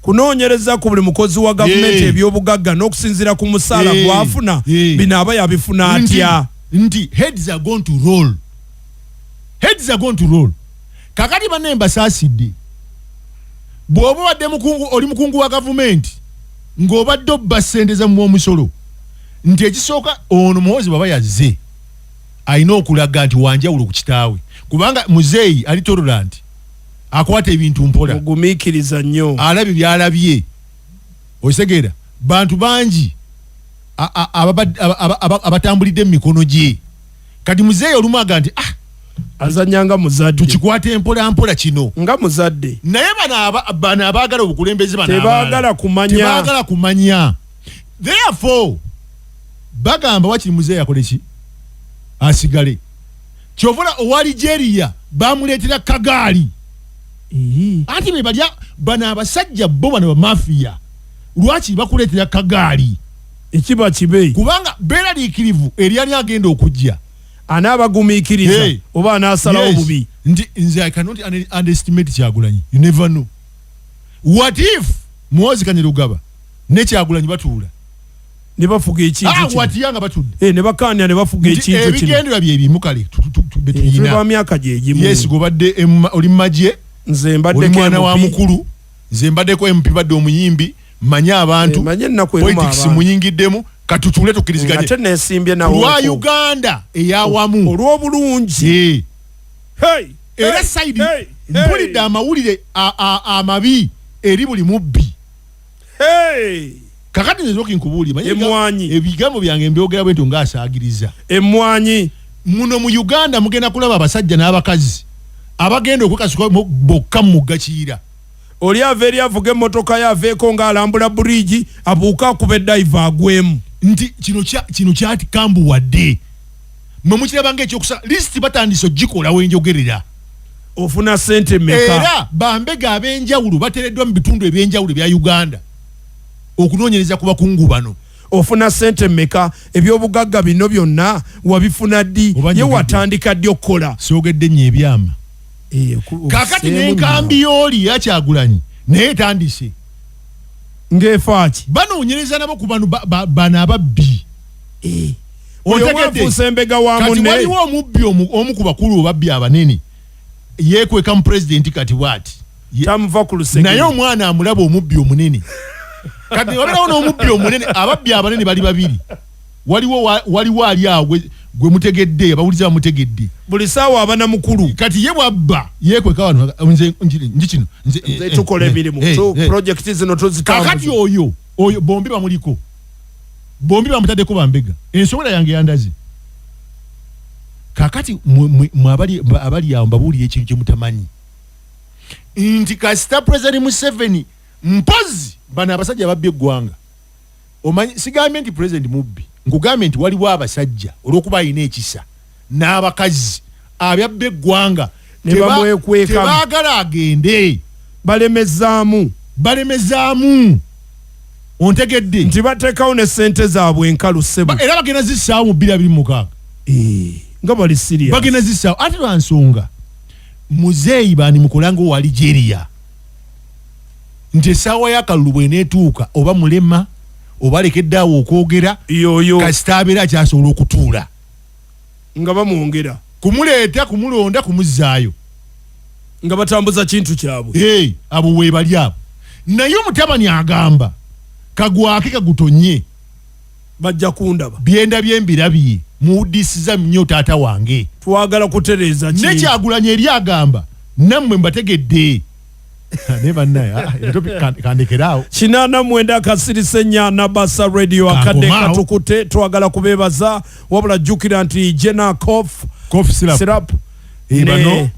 kunoonyereza ku buli mukozi wa gavumenti ebyobugagga n'okusinziira ku musaala gwafuna bino aba yabifuna atya nti heads are going to roll kakati banemba saasidde bw'oba wadde oli mukungu wa gavumenti ng'obadde obba ssente za Musolo nti ekisooka ono muhozi baba yazze alina okulaga nti wanjawulo ku kitaawe kubanga muzeeyi ali tolerant akwata ebintu mpola ogumiikiriza nnyo alabye byalabye osegeera bantu bangi abatambulidde mu mikono gye kati muzeeyi olumaga nti azanya nga muzadde tukikwate mpola kino nga muzadde naye bano abaagala obukulembeze tebaagala kumanya therefore bagamba wakiri muzeeyi akole ki asigale kyovula owa Nigeria bamuleetera kagaali ati be balya bano abasajja bo bano bamafiya lwaki bakuleetera kagaali ekiba kibe kubanga beeraliikirivu eryali agenda okujja anaabagumiikiriza oba anaasalawo bubi nze I cannot underestimate Kyagulanyi. You never know. What if Muhoozi Kanyarugaba ne Kyagulanyi batuula ne bafuga ekintu watiyanga batudde ne bakaanya ne bafuga ekintu kino ebigendera bye bimu kale tuba myaka gye gimu yes gobadde oli mmaje nze mbadde mwana wa mukulu nze mbaddeko MP badde omuyimbi manya abantu politics muyingiddemu katutule tukiriziganye ate nesimbye nawo lwa Uganda eyawamu olw'obulungi era saidi mpulidde amawulire amabi eri buli mubbi kakati nzoki nkubuulira emwanyi ebigambo byange mbyogera bwento ngaasaagiriza emwanyi muno mu Uganda mugenda kulaba abasajja n'abakazi abagenda okwekasuka bokka mu gakiira oli ava eri avuga emmotoka ye aveeko ng'alambula bridge abuuka akuba eddive agwemu nti kino kyati kambuwadde mwe mukiraba ng'ekyokusa lisiti batandise ogikola wenjogerera ofuna ssente mmeka era bambega ab'enjawulo bateereddwa mu bitundu eby'enjawulo bya Uganda okunoonyereza ku bakungu bano ofuna ssente mmeka ebyobugagga bino byonna wabifuna ddi ye watandika ddi okukola soogedde nnyo ebyama kakati n'enkambi y'oli ya Kyagulanyi naye etandise ng'efaaki banoonyereza nabo ku bano ababbi otegeddese embega wa munne kati waliwo omubbi omu ku bakulu babbi abanene yeekweka mu pulezidenti kati bw'ati tamuva ku lusege naye omwana amulaba omubbi omunene kati wabeerawo n'omubbi omunene ababbi abanene bali babiri waliwo ali awo gwe mutegedde abawuliza bamutegedde buli saawa abana mukulu kati ye bwabba yeekweka wano nze kino nze tukola emirimu projekiti zino tuzitambuza kakati oyo bombi bamuliko bombi bamutaddeko bambega ensobola yange yandaze kakati abali awo mbabuulira ekintu kye mutamanyi nti kasita President Museveni mpozi bano abasajja babbi eggwanga omanyi sigambye nti President mubbi nkugambye nti waliwo abasajja olw'okuba alina ekisa n'abakazi abyabba eggwanga tebaagala agende balemezaamu ontegedde nti bateekawo ne ssente zaabwe enkalu ssebo era bagenda zissaawo mu 226 nga bali siriya bagenda zissaawo ate lwa nsonga muzeeyi bani mukolanga owa Nigeria nti essaawa y'akalulu bw'eneetuuka oba mulema oba lekedde awo okwogera yoyo kasita abeera akyasobola okutuula nga bamwongera kumuleeta kumulonda kumuzzaayo nga batambuza kintu kyabwe abo weebali abo naye omutabani agamba kagwake kagutonye bajja kundaba byenda byembirabye muwuddisiza nnyo taata wange twagala kutereeza ne Kyagulanyi eri agamba nammwe mbategedde ne bannaye kandekeraawo 89 kasirise nnya Bassa Radio akadde katukute twagala kubeebaza wabula jjukira nti Jena Cough Syrup bano